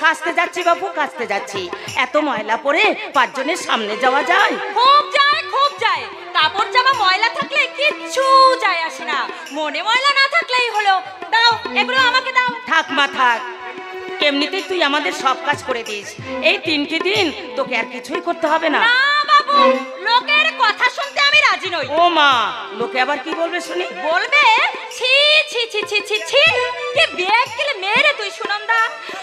কাচতে যাচ্ছি বাবু, কাচতে যাচ্ছি। এত ময়লা পরে পাঁচজনের সামনে যাওয়া যায়? খুব যায়, খুব যায়। কাপড় জামা ময়লা থাকলে কিচ্ছু যায় আসে না, মনে ময়লা না থাকলেই হলো। দাও, এগুলো আমাকে দাও। থাক মা থাক, এমনিতেই তুই আমাদের সব কাজ করে দিস। এই 3টি দিন তোকে আর কিছুই করতে হবে না। না বাবু, লোকের কথা শুনতে আমি রাজি নই। ও মা, লোকে আবার কি বলবে শুনি? বলবে ছি ছি ছি ছি ছি ছি, কে বেগ গেলে মেরে তুই সুনন্দা।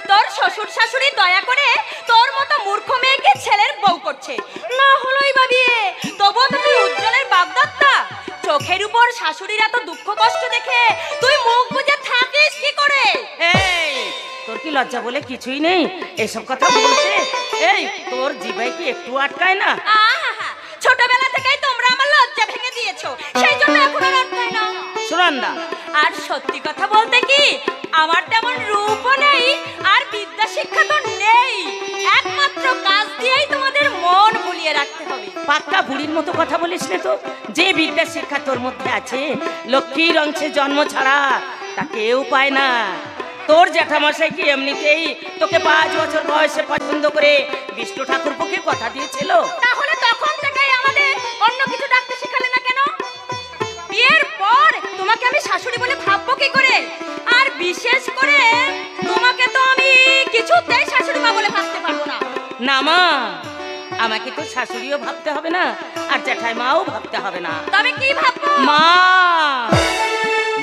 তোর শ্বশুর শাশুড়ি দয়া করে তোর মতো মূর্খ মেয়েকে ছেলের বউ করছে। না হলোই বা বিয়ে, তবুও তো তুই উজ্জ্বলের বাগদত্তা। চোখের উপর শাশুড়ির এত দুঃখ কষ্ট দেখে তুই মুখ বুজে থাকিস কি করে? এই, তোর কি লজ্জা বলে কিছুই নেই এসব কথা বলতে? এই, তোর জিভায় কি একটু আটকায় না? আহা, ছোটবেলা থেকেই তোমরা আমার লজ্জা ভেঙে দিয়েছো, সেই জন্য এখন আর আটকায় না। সুনন্দা, আর সত্যি কথা বলতে কি, আমার তেমন রূপও নেই আর বিদ্যা শিক্ষা তো নেই। একমাত্র কাজ দিয়েই তোমাদের মন ভুলিয়ে রাখতে হবে। পাক্কা বুড়ির মতো কথা বলিস না তো। যে বিদ্যা শিক্ষা তোর মধ্যে আছে, লক্ষ্মীর অংশে জন্ম ছাড়া তা কেউ পায় না। তোর জ্যাঠামশাই কি এমনিতেই তোকে 5 বছর বয়সে পছন্দ করে বিষ্ণু ঠাকুরপোকে কথা দিয়েছিল? তাহলে তখন থেকেই আমাদের অন্য কিছু ডাকতে শেখালে না কেন? বিয়ের পর তোমাকে আমি শাশুড়ি বলে ভাববো কি করে? আর বিশেষ করে তোমাকে তো আমি কিছুতেই শাশুড়ি মা বলে ভাবতে পারবো না। না মা, আমাকে তো শাশুড়িও ভাবতে হবে না আর জ্যাঠাইমাও ভাবতে হবে না। তবে কি ভাববো? মা,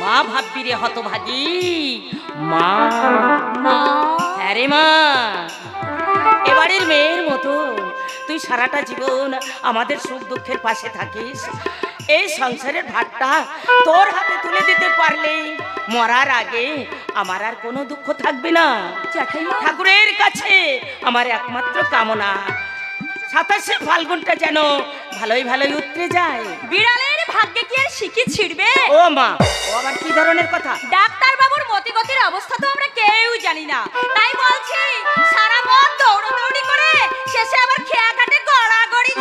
মা ভাববি রে হতভাগী, মা। মা? হ্যাঁ রে মা, এবারের মেয়ের মতো তুই সারাটা জীবন আমাদের সুখ দুঃখের পাশে থাকিস। এই সংসারের ভারটা তোর হাতে তুলে দিতে পারলে মরার আগে আমার আর কোনো দুঃখ থাকবে না। ঠাকুরের কাছে আমার একমাত্র কামনা 27শে ফাল্গুনটা যেন ভালোই ভালোই উতরে যায়। বিড়ালের ভাগ্যে কি আর শিকি ছিড়বে? ও মা, ও আবার কি ধরনের কথা? ডাক্তার বাবুর মতিগতির অবস্থা তো আমরা কেউ জানি না, তাই বলছি সারা পথ দৌড়াদৌড়ি করে শেষে আবার খেয়া কাটে গড়াগড়ি।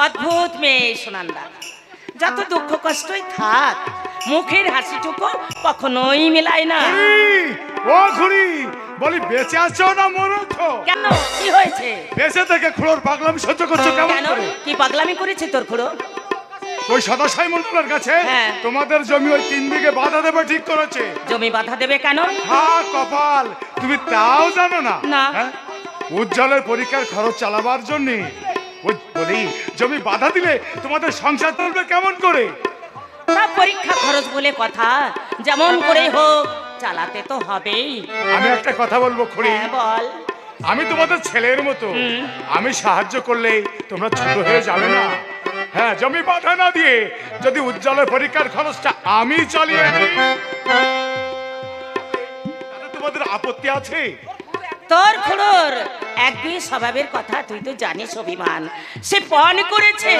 অদ্ভুত মেয়ে সুনন্দা, যত দুঃখ কষ্টই থাক মুখের হাসিটুকু কখনোই মেলায় না। ও খুড়ি, বলি বেঁচে আছো না মরেছো? কেন, কি হয়েছে? বেঁচে থেকে খুড়োর পাগলামি সহ্য করছো কেমন কেন, করে? কি পাগলামি করেছে তোর খুড়ো? ওই সদাশাই মন্ডলের কাছে হ্যাঁ। তোমাদের জমি ওই 3 বিঘে বাধা দেবে ঠিক করেছে। জমি বাধা দেবে কেন? হ্যাঁ কপাল, তুমি তাও জানো না? না। হ্যাঁ? উজ্জ্বলের পরীক্ষার খরচ চালাবার জন্য বলি জমি বাধা দিলে তোমাদের সংসার চলবে কেমন করে? তা পরীক্ষা খরচ বলে কথা, যেমন করে হোক চালাতে তো হবেই। আমি একটা কথা বলবো খুড়ি, হ্যাঁ বল। আমি তোমাদের ছেলের মতো, আমি সাহায্য করলে তোমরা ছোট হয়ে যাবে না। হ্যাঁ, জমি বাধা না দিয়ে যদি উজ্জ্বলের পরীক্ষার খরচটা আমি চালিয়ে নিই, তাতে তোমাদের আপত্তি আছে? তোর খুড়োর একদিন স্বভাবের কথা তুই তো জানিস অভিমান। সে পণ করেছে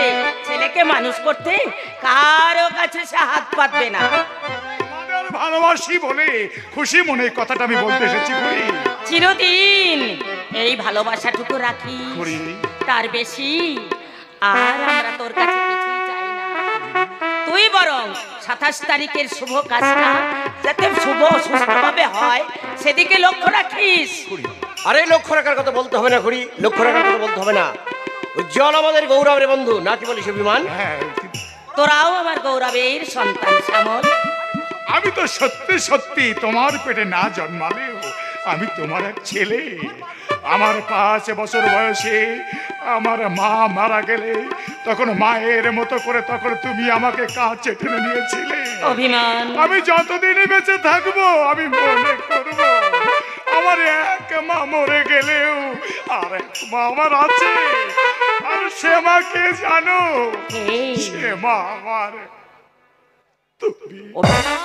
ছেলেকে মানুষ করতে, কারো কাছে সে হাত পাতবে না। তোমাদের ভালোবাসি বলে খুশি মনে কথাটা আমি বলতে এসেছি খুড়ি। চিরদিন এই ভালোবাসাটুকু রাখি, তার বেশি আর আমরা তোর কাছে কিছুই চাই না। তুই বরং 27 তারিখের শুভ কাজটা যাতে শুভ সুস্থভাবে হয় সেদিকে লক্ষ্য রাখিস। আরে লক্ষ্য রাখার কথা বলতে হবে না খুড়ি, লক্ষ্য রাখার কথা বলতে হবে না। উজ্জ্বল আমাদের গৌরবের বন্ধু, না কি বলিস অভিমান? তোরাও আমার গৌরবের সন্তান শ্যামল। আমি তো সত্যি সত্যি তোমার পেটে না জন্মালেও আমি তোমার এক ছেলে। আমার 5 বছর বয়সে আমার মা মারা গেলে তখন মায়ের মতো করে তখন তুমি আমাকে কাছে টেনে নিয়েছিলে। অভিমান, আমি যতদিন বেঁচে থাকবো আমি মনে করবো আমার এক মা মরে গেলেও আর এক মা আমার আছে। আর সে মাকে জানো, সে মা আমার তুমি। অভিমান,